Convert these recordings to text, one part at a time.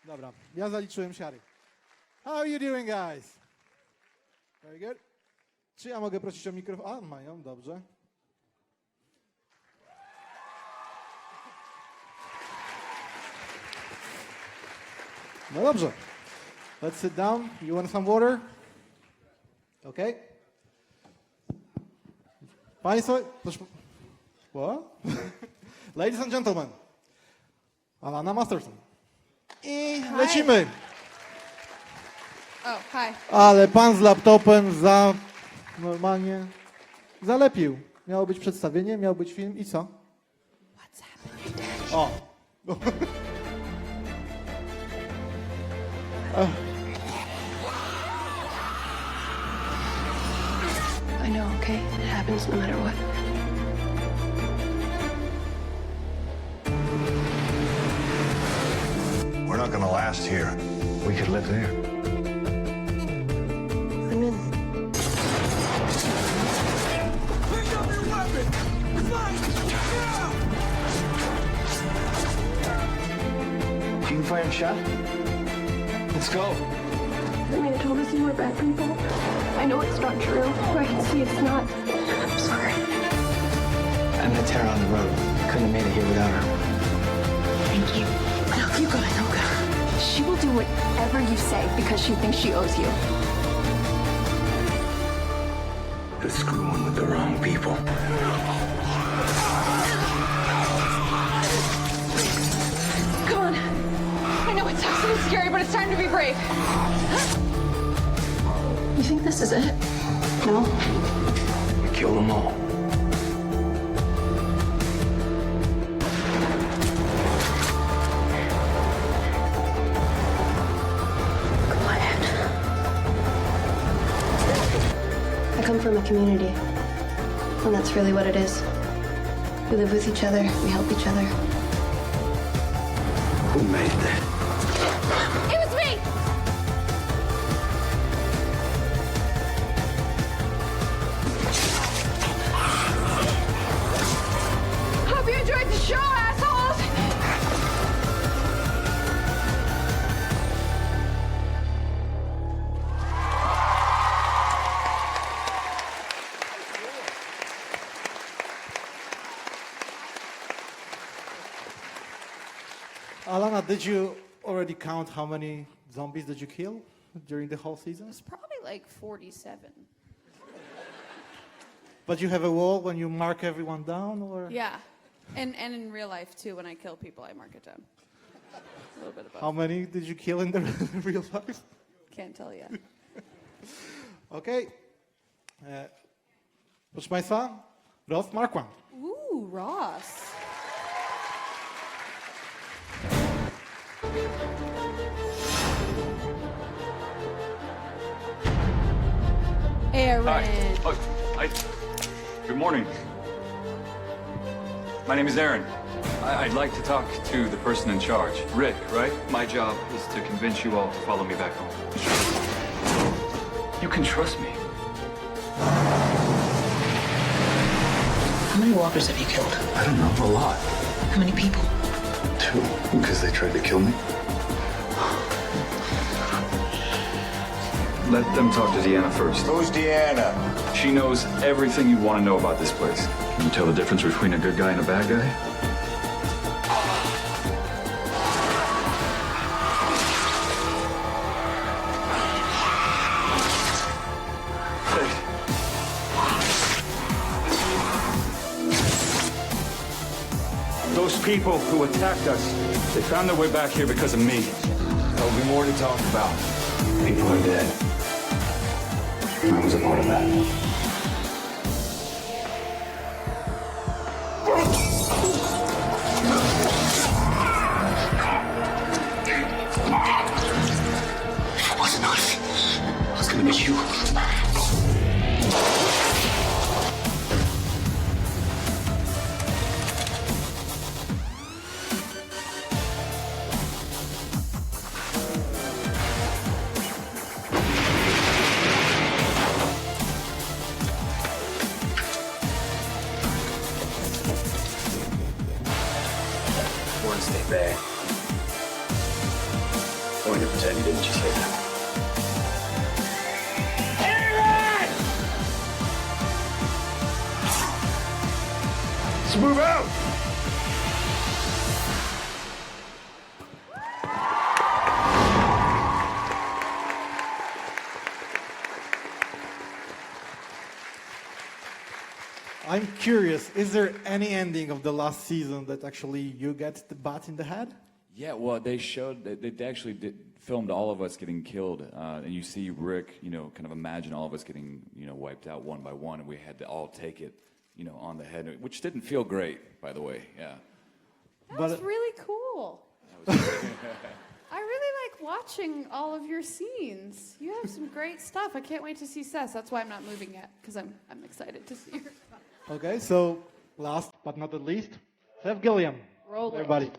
Dobra, ja zaliczyłem siary. How are you doing, guys? Very good. Czy ja mogę prosić o mikrofon? A, mają, dobrze. No dobrze. Let's sit down. You want some water? Okay. Państwo, proszę... What? Ladies and gentlemen, Alanna Masterson. I lecimy. Oh, hi. Ale pan z laptopem normalnie zalepił. Miało być przedstawienie, miał być film i co? What's happening? O. I know, okay? It happens no matter what. We're not gonna last here. We could live there. I'm in. Pick up your weapon! Fight! You can fire a shot? Let's go. I mean, I told us you were bad people. I know it's not true. I can see it's not. I'm sorry. I met Tara on the road. Couldn't have made it here without her. Thank you. No, you go, Anoka. She will do whatever you say because she thinks she owes you. They're screwing with the wrong people. Come on. I know it sucks and it's scary, but it's time to be brave. You think this is it? No? We kill them all. Quiet. I come from a community, and that's really what it is. We live with each other, we help each other. Who made that? It was me! Hope you enjoyed the show, assholes! Alanna, did you already count how many zombies did you kill during the whole season? It's probably like 47. But you have a wall when you mark everyone down, or? Yeah. And in real life, too, when I kill people, I mark it down. A little bit of both. How many did you kill in the real life? Can't tell you. Okay. Proszę Państwa, Ross Marquand. Ooh, Ross. Aaron. Hi. Oh, hi. Good morning. My name is Aaron. I'd like to talk to the person in charge. Rick, right? My job is to convince you all to follow me back home. You can trust me. How many walkers have you killed? I don't know, a lot. How many people? 2, because they tried to kill me. Let them talk to Deanna first. Who's Deanna? She knows everything you want to know about this place. Can you tell the difference between a good guy and a bad guy? Those people who attacked us, they found their way back here because of me. There'll be more to talk about. People are dead. I was a part of that. It wasn't us. It was gonna be you. Stay back. going to pretend you didn't just say that. Let's move out! I'm curious, is there any ending of the last season that actually you get the bat in the head? Yeah, well, they filmed all of us getting killed, and you see Rick, kind of imagine all of us getting, wiped out one by one, and we had to all take it, on the head, which didn't feel great, by the way, yeah. That was really cool. I really like watching all of your scenes. You have some great stuff. I can't wait to see Seth. That's why I'm not moving yet, because I'm excited to see her. Okay, so last but not the least, Seth Gilliam. Roll it. Everybody.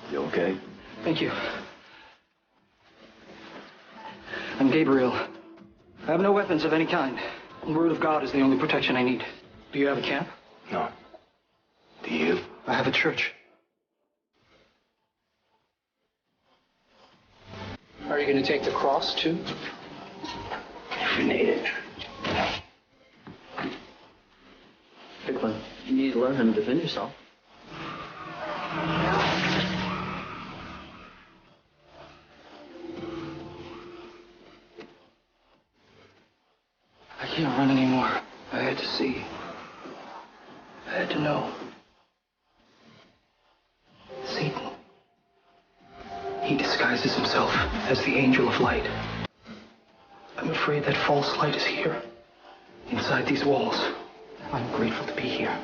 You okay? Thank you. I'm Gabriel. I have no weapons of any kind. The word of God is the only protection I need. Do you have a camp? No. Do you? I have a church. Are you going to take the cross, too? If you need it. Big one. You need to learn how to defend yourself. I can't run anymore. I had to see. I had to know. Satan. He disguises himself as the angel of light. I'm afraid that false light is here, inside these walls. I'm grateful to be here,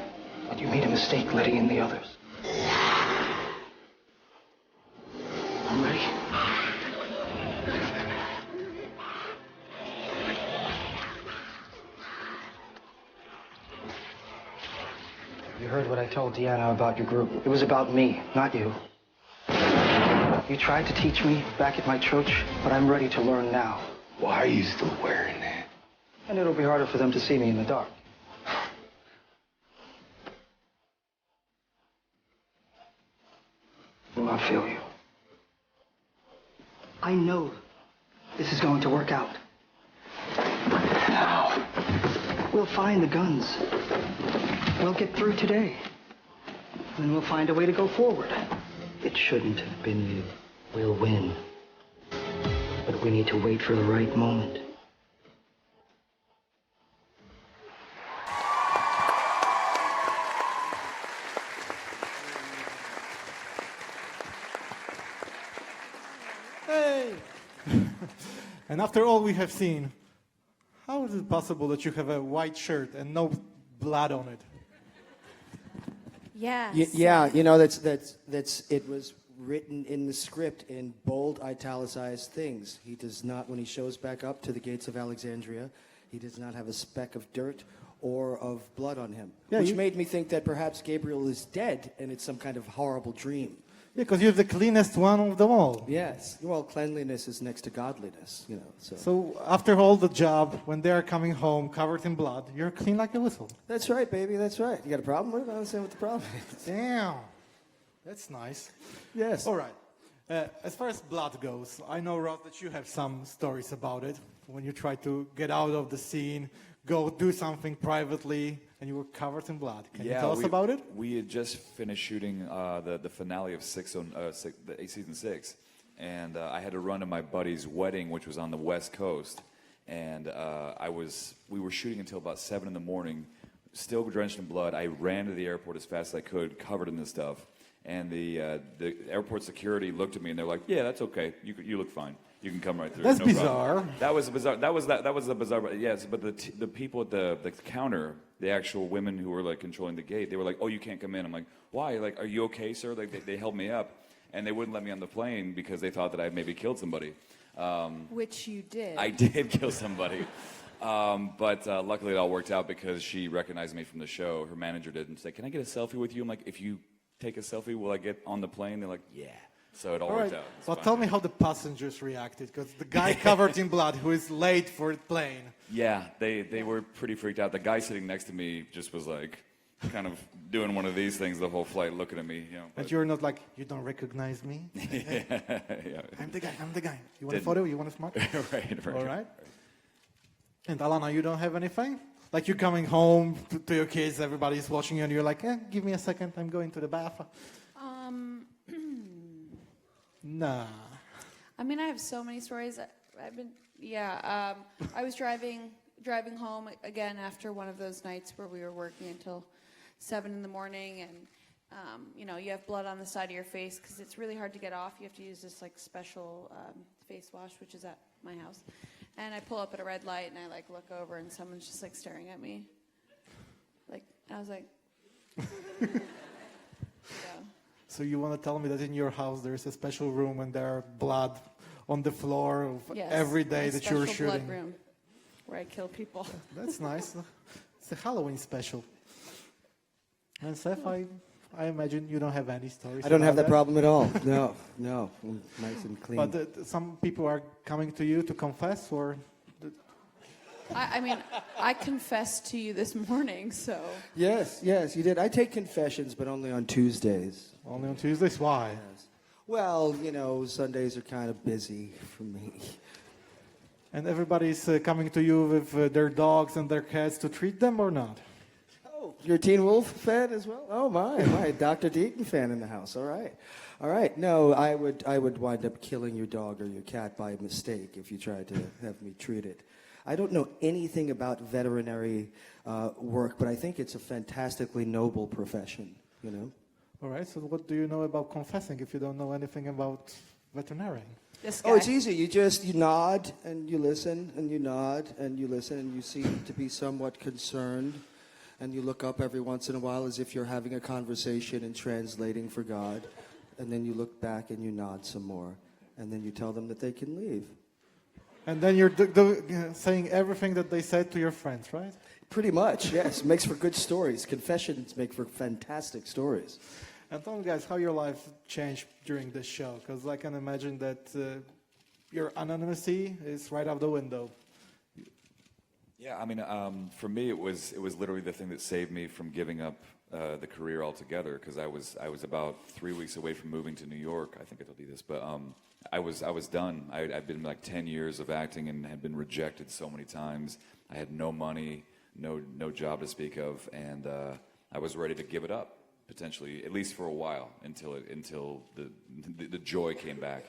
but you made a mistake letting in the others. I'm ready. You heard what I told Deanna about your group. It was about me, not you. You tried to teach me back at my church, but I'm ready to learn now. Why are you still wearing that? And it'll be harder for them to see me in the dark. Will not fail you. I know this is going to work out. How? We'll find the guns. We'll get through today. And we'll find a way to go forward. It shouldn't have been you. We'll win. But we need to wait for the right moment. Hey! And after all we have seen, how is it possible that you have a white shirt and no blood on it? Yes. Yeah, that's it was written in the script in bold italicized things. He does not, when he shows back up to the gates of Alexandria, he does not have a speck of dirt or of blood on him. Yeah, which made me think that perhaps Gabriel is dead and it's some kind of horrible dream. Yeah, because you're the cleanest one of them all. Yes. Well, cleanliness is next to godliness, So after all the job, when they are coming home covered in blood, you're clean like a whistle. That's right, baby, that's right. You got a problem with it? I don't understand what the problem is. Damn. That's nice. Yes. All right. As far as blood goes, I know, Ross, that you have some stories about it. When you try to get out of the scene, go do something privately, and you were covered in blood. Can you tell us about it? We had just finished shooting the finale of season 6, and I had to run to my buddy's wedding, which was on the West Coast, and we were shooting until about 7 in the morning, still drenched in blood. I ran to the airport as fast as I could, covered in this stuff, and the airport security looked at me and they're like, "Yeah, that's okay. You look fine. You can come right through." That's no bizarre. Problem. That was bizarre. That was the bizarre. Yes, but the people at the counter, the actual women who were like controlling the gate, they were like, "Oh, you can't come in." I'm like, "Why? Like, are you okay, sir?" Like they held me up, and they wouldn't let me on the plane because they thought that I maybe killed somebody. Which you did. I did kill somebody. But luckily it all worked out because she recognized me from the show. Her manager did and said, "Can I get a selfie with you?" I'm like, "If you take a selfie, will I get on the plane?" They're like, "Yeah." So it all All right, worked out. It's well, fine. tell me how the passengers reacted, because the guy covered in blood who is late for the plane. Yeah, they were pretty freaked out. The guy sitting next to me just was like, kind of doing one of these things the whole flight, looking at me. You know, And you're not like, you don't recognize me? yeah. I'm the guy. You want a photo? You want a smart? right. All right. And Alanna, you don't have anything? Like you're coming home to your kids, everybody's watching you, and you're like, give me a second, I'm going to the bathroom. Nah. I mean, I have so many stories. I was driving home again after one of those nights where we were working until 7 in the morning, and you have blood on the side of your face because it's really hard to get off. You have to use this like special face wash, which is at my house. And I pull up at a red light, and I like look over, and someone's just like staring at me. Like, I was like, yeah. So you want to tell me that in your house there's a special room and there are blood on the floor of Yes, every day my that you're special shooting? blood room where I kill people. That's nice. It's a Halloween special. And Seth, I imagine you don't have any stories. I don't have about that problem at all. No. I'm nice and clean. But some people are coming to you to confess, or I mean, I confessed to you this morning, so. Yes, you did. I take confessions, but only on Tuesdays. only on Tuesdays? Why? Yes. Well, Sundays are kind of busy for me. And everybody's coming to you with their dogs and their cats to treat them, or not? Oh, you're a Teen Wolf fan as well? Oh, my Dr. Deaton fan in the house. All right. No, I would wind up killing your dog or your cat by mistake if you tried to have me treat it. I don't know anything about veterinary work, but I think it's a fantastically noble profession, All right, so what do you know about confessing if you don't know anything about veterinarian? This guy. Oh, it's easy. You nod and you listen and you nod and you listen and you seem to be somewhat concerned and you look up every once in a while as if you're having a conversation and translating for God, and then you look back and you nod some more, and then you tell them that they can leave. And then you're saying everything that they said to your friends, right? Pretty much, yes. Makes for good stories. Confessions make for fantastic stories. And tell me, guys, how your life changed during this show, because I can imagine that your anonymity is right out the window. Yeah, I mean, for me, it was literally the thing that saved me from giving up the career altogether, because I was about 3 weeks away from moving to New York. I think I told you this, but I was done. I'd been like 10 years of acting and had been rejected so many times. I had no money, no job to speak of, and I was ready to give it up, potentially, at least for a while, until the joy came back.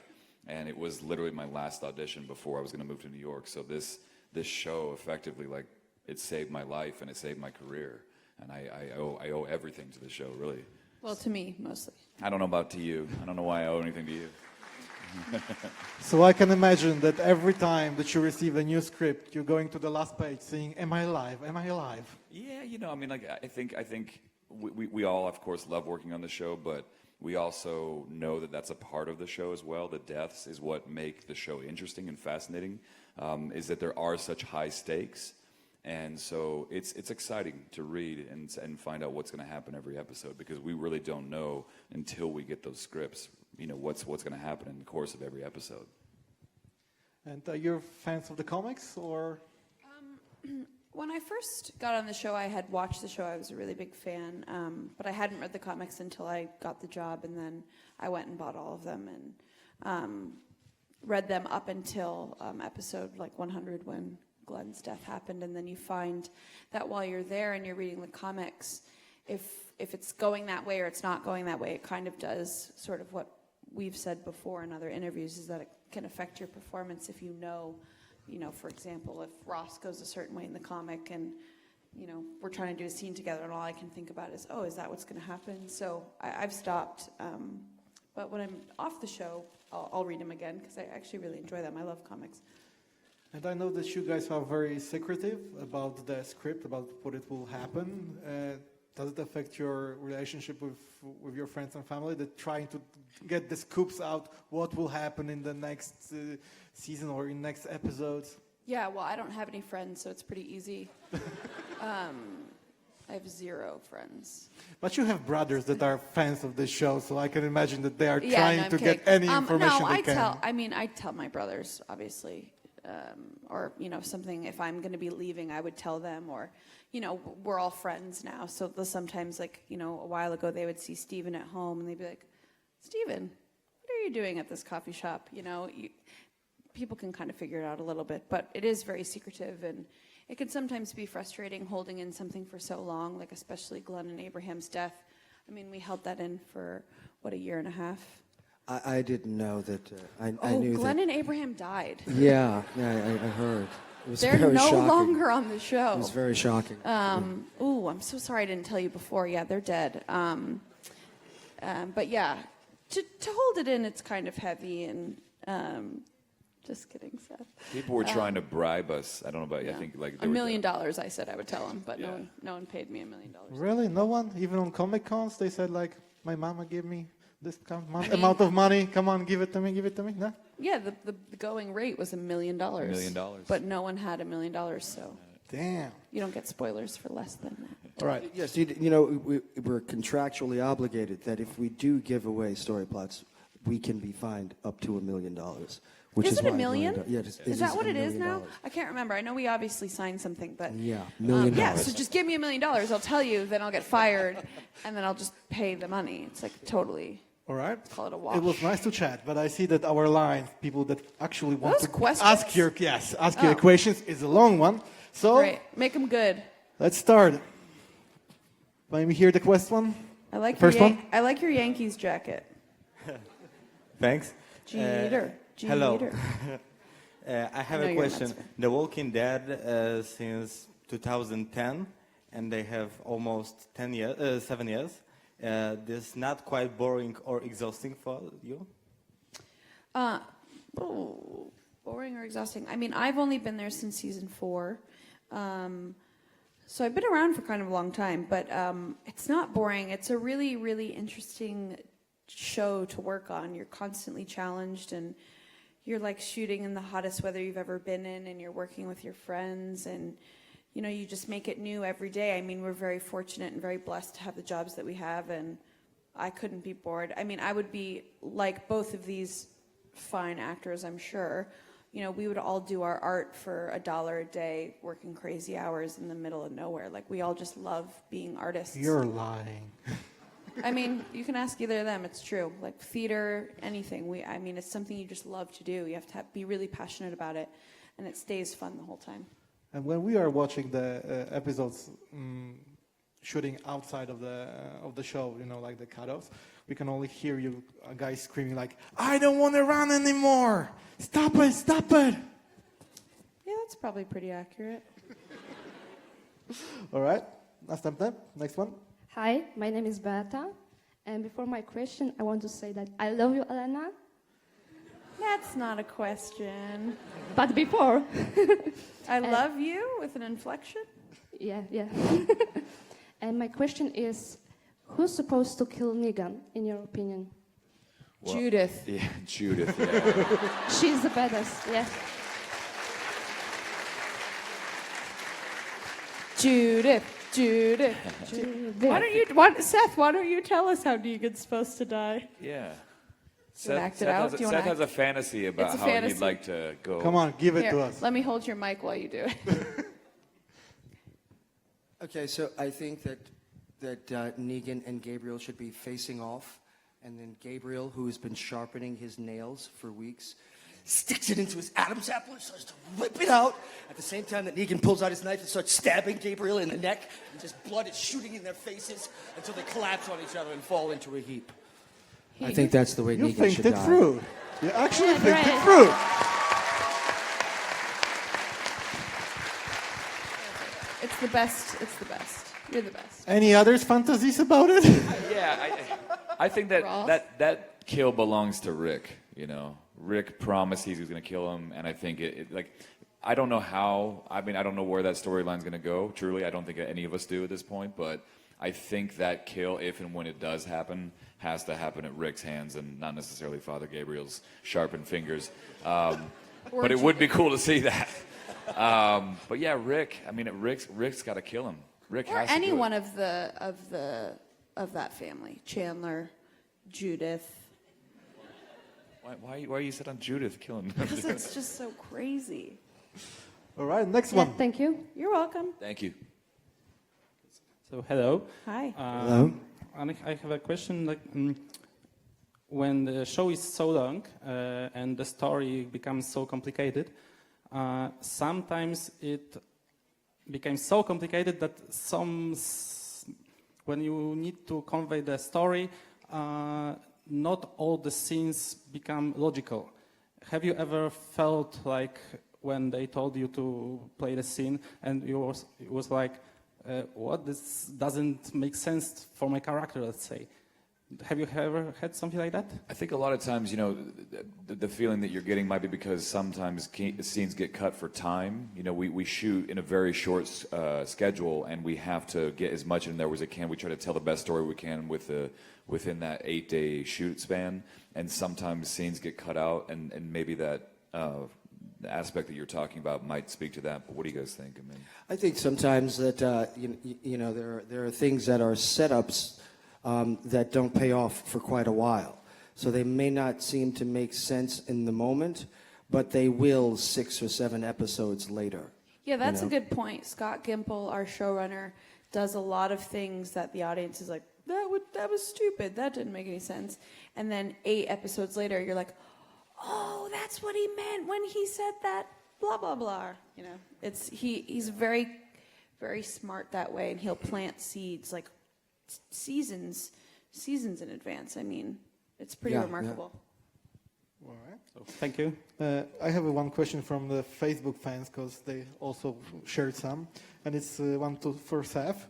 And it was literally my last audition before I was going to move to New York. So this show effectively, like, it saved my life and it saved my career. And I owe everything to the show, really. Well, to me, mostly. I don't know about to you. I don't know why I owe anything to you. So I can imagine that every time that you receive a new script, you're going to the last page saying, am I alive? Am I alive? Yeah, I mean, like, I think we all, of course, love working on the show, but we also know that that's a part of the show as well. The deaths is what make the show interesting and fascinating, is that there are such high stakes. And so it's exciting to read and find out what's going to happen every episode, because we really don't know until we get those scripts, what's going to happen in the course of every episode. And you're fans of the comics, or? When I first got on the show, I had watched the show. I was a really big fan, but I hadn't read the comics until I got the job, and then I went and bought all of them and read them up until episode like 100 when Glenn's death happened. And then you find that while you're there and you're reading the comics, if it's going that way or it's not going that way, it kind of does sort of what we've said before in other interviews, is that it can affect your performance if you know, for example, if Ross goes a certain way in the comic and, we're trying to do a scene together and all I can think about is, oh, is that what's going to happen? So I've stopped. But when I'm off the show, I'll read them again because I actually really enjoy them. I love comics. And I know that you guys are very secretive about the script, about what it will happen. Does it affect your relationship with your friends and family, that trying to get the scoops out, what will happen in the next season or in next episodes? Yeah, well, I don't have any friends, so it's pretty easy. I have 0 friends. But you have brothers that are fans of this show, so I can imagine that they are Yeah, trying no, I'm to kidding. get any information no, they can. I tell my brothers, obviously, or something. If I'm going to be leaving, I would tell them. Or, we're all friends now, so sometimes, like, a while ago, they would see Steven at home, and they'd be like, "Steven, what are you doing at this coffee shop?" People can kind of figure it out a little bit, but it is very secretive, and it can sometimes be frustrating holding in something for so long, like especially Glenn and Abraham's death. I mean, we held that in for, what, a year and a half? I didn't know that. I knew Glenn that. and Abraham died. Yeah, I heard. It was They're very no shocking. longer on the show. It was very shocking. Ooh, I'm so sorry I didn't tell you before. Yeah, they're dead. But yeah, to hold it in, it's kind of heavy and. Just kidding, Seth. People were trying to bribe us. I don't know about you. Yeah. I think like $1 million. I said I would tell them, but Yeah. no one paid me $1 million. Really? No one? Even on Comic Cons, they said like, my mama gave me this amount of money. Come on, give it to me. Give it to me. No? Yeah, the going rate was $1 million. $1 million. But no one had $1 million, so Damn. you don't get spoilers for less than that. All right. Yes, we're contractually obligated that if we do give away story plots, we can be fined up to $1 million. Which Is is it why $1 million? Yeah, it Is that what $1 it is million. now? I can't remember. I know we obviously signed something, but Yeah, $1 million. yeah. So just give me $1 million. I'll tell you. Then I'll get fired, and then I'll just pay the money. It's like totally. All right. Call it a wash. It was nice to chat, but I see that our line, people that actually want Those to questions? ask your questions, is a long one. So Great. Make them good. let's start. Let me hear the question. I like First your one? I like your Yankees jacket. Thanks. Jeter. Hello. Jeter. I have I know a you're a question. Mets fan. The Walking Dead since 2010, and they have almost 7 years. This not quite boring or exhausting for you? Boring or exhausting? I mean, I've only been there since season 4. So I've been around for kind of a long time, but it's not boring. It's a really, really interesting show to work on. You're constantly challenged, and you're like shooting in the hottest weather you've ever been in, and you're working with your friends, and you just make it new every day. I mean, we're very fortunate and very blessed to have the jobs that we have, and I couldn't be bored. I mean, I would be like both of these fine actors, I'm sure. We would all do our art for $1 a day, working crazy hours in the middle of nowhere. Like, we all just love being artists. You're lying. I mean, you can ask either of them. It's true. Like theater, anything. I mean, it's something you just love to do. You have to be really passionate about it, and it stays fun the whole time. And when we are watching the episodes shooting outside of the show, like the cutoffs, we can only hear you guys screaming like, "I don't want to run anymore! Stop it! Stop it!" Yeah, that's probably pretty accurate. All right. Last time. Next one. Hi, my name is Beata, and before my question, I want to say that I love you, Alanna. That's not a question. But before. I love you with an inflection? Yeah. And my question is, who's supposed to kill Negan, in your opinion? Well, Judith. Yeah, Judith. Yeah. She's the baddest, yeah. Judith. Seth, why don't you tell us how Negan's supposed to die? Yeah. Act it out? Do you wanna Seth has a fantasy about It's a how fantasy. he'd like to go. Come on, give it Here, to us. let me hold your mic while you do it. Okay, so I think that Negan and Gabriel should be facing off, and then Gabriel, who has been sharpening his nails for weeks, sticks it into his Adam's apple and starts to whip it out. At the same time that Negan pulls out his knife and starts stabbing Gabriel in the neck, and just blood is shooting in their faces until they collapse on each other and fall into a heap. I think that's the way You Negan think should it die. through. You actually think right. it through. It's the best. It's the best. You're the best. Any others fantasies about it? Yeah, I think Ross? that kill belongs to Rick. Rick promised he was going to kill him, and I think I don't know how. I mean, I don't know where that storyline's going to go. Truly, I don't think any of us do at this point. But I think that kill, if and when it does happen, has to happen at Rick's hands and not necessarily Father Gabriel's sharpened fingers. But it would be cool to see that. But yeah, Rick. I mean, Rick's got to kill him. Rick or has to any do it. one of that family. Chandler, Judith. Why are you set on Judith killing? Because it's just so crazy. All right, next one. Thank you. You're welcome. Thank you. So hello. Hi. Hello. And I have a question. Like, when the show is so long and the story becomes so complicated, sometimes it becomes so complicated that when you need to convey the story, not all the scenes become logical. Have you ever felt like when they told you to play the scene and it was like, what, this doesn't make sense for my character, let's say? Have you ever had something like that? I think a lot of times, you know, the feeling that you're getting might be because sometimes scenes get cut for time. You know, we shoot in a very short schedule, and we have to get as much in there as we can. We try to tell the best story we can within that 8-day shoot span, and sometimes scenes get cut out, and maybe that the aspect that you're talking about might speak to that. But what do you guys think? I mean, I think sometimes that you know there are things that are setups that don't pay off for quite a while. So they may not seem to make sense in the moment, but they will 6 or 7 episodes later. Yeah, that's a good point. Scott Gimple, our showrunner, does a lot of things that the audience is like, that was stupid. That didn't make any sense. And then 8 episodes later, you're like, oh, that's what he meant when he said that, blah, blah, blah. You know, he's very, very smart that way, and he'll plant seeds like seasons in advance. I mean, it's pretty remarkable. Yeah. All right. So, thank you. I have one question from the Facebook fans because they also shared some, and it's one for Seth.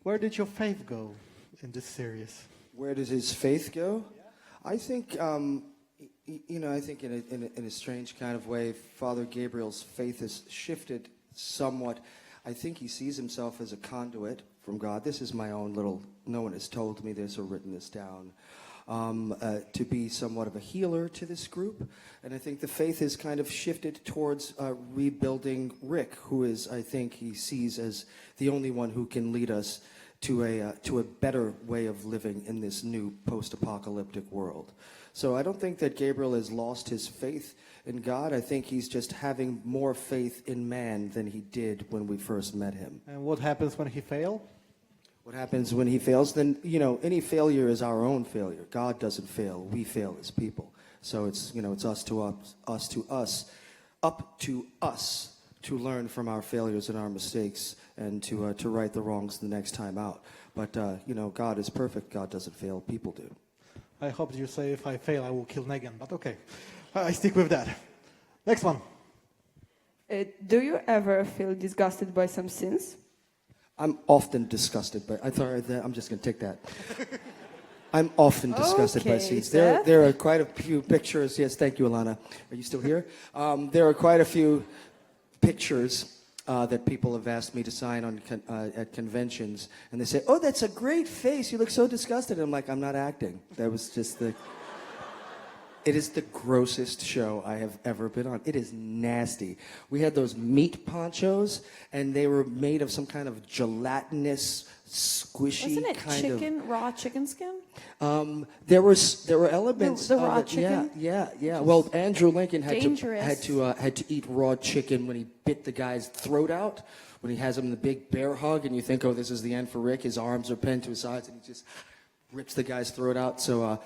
Where did your faith go in this series? Where does his faith go? Yeah. I think, you know, I think in a strange kind of way, Father Gabriel's faith has shifted somewhat. I think he sees himself as a conduit from God. This is my own little, no one has told me this or written this down, to be somewhat of a healer to this group. And I think the faith has kind of shifted towards rebuilding Rick, who is, I think he sees as the only one who can lead us to a better way of living in this new post-apocalyptic world. So I don't think that Gabriel has lost his faith in God. I think he's just having more faith in man than he did when we first met him. And what happens when he fails? What happens when he fails? Then, you know, any failure is our own failure. God doesn't fail. We fail as people. So it's, you know, it's up to us to learn from our failures and our mistakes and to right the wrongs the next time out. But, you know, God is perfect. God doesn't fail. People do. I hope you say if I fail, I will kill Negan, but okay. I stick with that. Next one. Do you ever feel disgusted by some scenes? I'm often disgusted by... I'm just going to take that. I'm often disgusted by scenes. There are quite a few pictures. Yes, thank you, Alanna. Are you still here? There are quite a few pictures that people have asked me to sign on at conventions, and they say, "Oh, that's a great face. You look so disgusted." And I'm like, "I'm not acting. That was just the." It is the grossest show I have ever been on. It is nasty. We had those meat ponchos, and they were made of some kind of gelatinous, squishy Wasn't it raw chicken skin? There were elements the of raw it. chicken? Yeah. Well, Andrew Lincoln had Dangerous. to eat raw chicken when he bit the guy's throat out. When he has him in the big bear hug, and you think, "Oh, this is the end for Rick." His arms are pinned to his sides, and he just rips the guy's throat out. So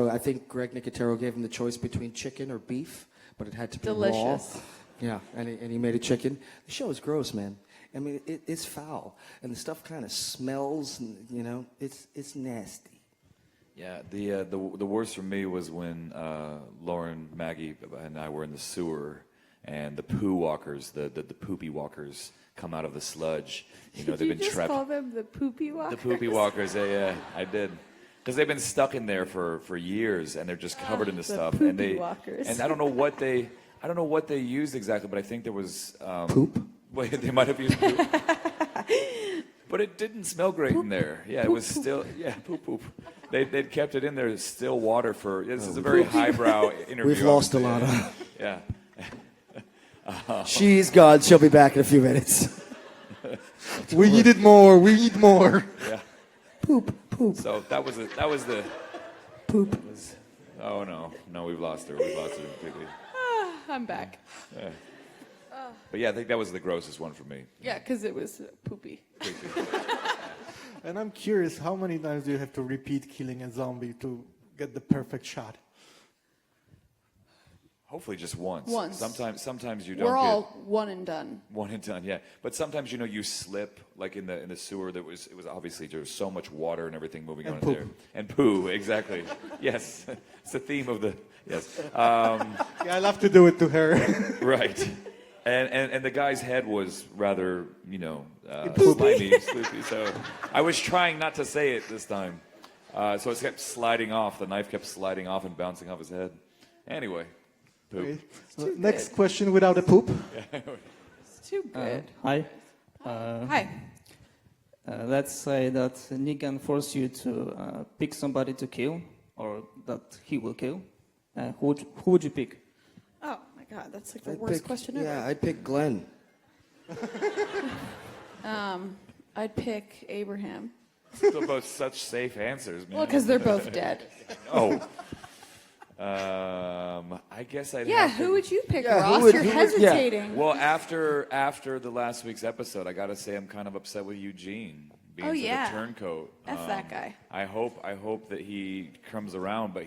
I think Greg Nicotero gave him the choice between chicken or beef, but it had to be delicious. Raw. Yeah, and he made a chicken. The show is gross, man. I mean, it's foul, and the stuff kind of smells, and, you know, it's nasty. Yeah, the worst for me was when Lauren, Maggie, and I were in the sewer, and the poo walkers, the poopy walkers, come out of the sludge. You know, they've been trapped. Call them the poopy walkers? The poopy walkers, yeah, I did. Because they've been stuck in there for years, and they're just covered in the stuff. Poopy walkers. And I don't know what they used exactly, but I think there was poop. Well, they might have used poop. But it didn't smell great in there. Yeah, it was still poop. They'd kept it in there, still water for. This is a very highbrow interview. We've lost Alanna. Yeah. She's gone. She'll be back in a few minutes. We needed more. We need more. Yeah. Poop. So that was the poop. Oh no, we've lost her. We've lost her completely. I'm back. Yeah. But yeah, I think that was the grossest one for me. Yeah, because it was poopy. And I'm curious, how many times do you have to repeat killing a zombie to get the perfect shot? Hopefully just once. Once. Sometimes you don't. We're all get one and done. one and done, yeah. But sometimes you slip, like in the sewer. It was obviously there was so much water and everything moving on in there. And poo, exactly. Yes, it's the theme of the yes. Yeah, I love to do it to her. Right. And the guy's head was rather, slimy, sloopy. So I was trying not to say it this time. So it kept sliding off. The knife kept sliding off and bouncing off his head. Anyway, poop. Okay. Next question without a poop. It's too good. Hi. Hi. Let's say that Negan forced you to pick somebody to kill, or that he will kill. Who would you pick? Oh my God, that's like the worst question ever. Yeah, I'd pick Glenn. I'd pick Abraham. They're both such safe answers, man. Well, because they're both dead. Oh. I guess I'd Yeah, have to... who would you pick, Ross? You're hesitating. Well, after the last week's episode, I got to say I'm kind of upset with Eugene being Oh, yeah. the turncoat. F that guy. I hope that he comes around, but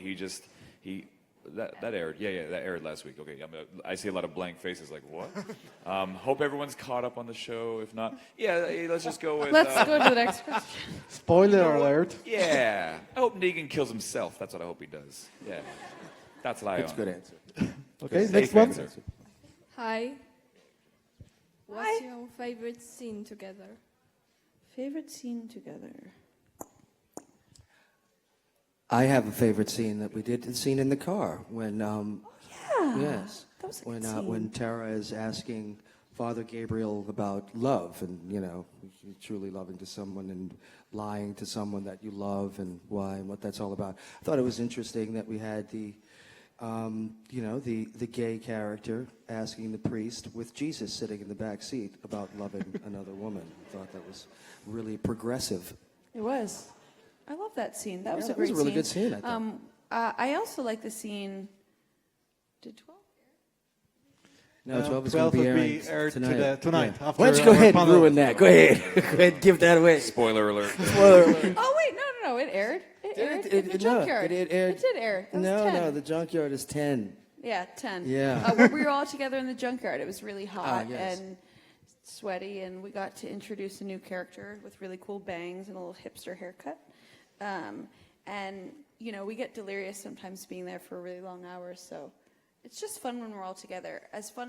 that aired. Yeah, that aired last week. Okay, I see a lot of blank faces like, what? Hope everyone's caught up on the show. If not, let's just go with... Let's go to the next question. Spoiler alert. Yeah. I hope Negan kills himself. That's what I hope he does. Yeah. That's what I That's a good answer. Okay, Safe next one. answer. Hi. What's your favorite scene together? Favorite scene together? I have a favorite scene that we did. The scene in the car when, yes, that was a good scene. When Tara is asking Father Gabriel about love and truly loving to someone and lying to someone that you love and why and what that's all about. I thought it was interesting that we had the gay character asking the priest with Jesus sitting in the back seat about loving another woman. I thought that was really progressive. It was. I love that scene. That was a that was great a really scene. good scene, I thought. I also like the scene. Did 12? No, 12 is 12 going will to be aired tonight. Yeah. After Why don't you go our ahead and panel. ruin that? Go ahead. Go ahead and give that away. Spoiler alert. Spoiler alert. Oh wait, no, it aired. It aired in the junkyard. It aired. It did air. It was No, 10. the junkyard is 10. Yeah, 10. Yeah. When we were all together in the junkyard, it was really hot yes. and sweaty, and we got to introduce a new character with really cool bangs and a little hipster haircut. And we get delirious sometimes being there for really long hours, so it's just fun when we're all together. As fun as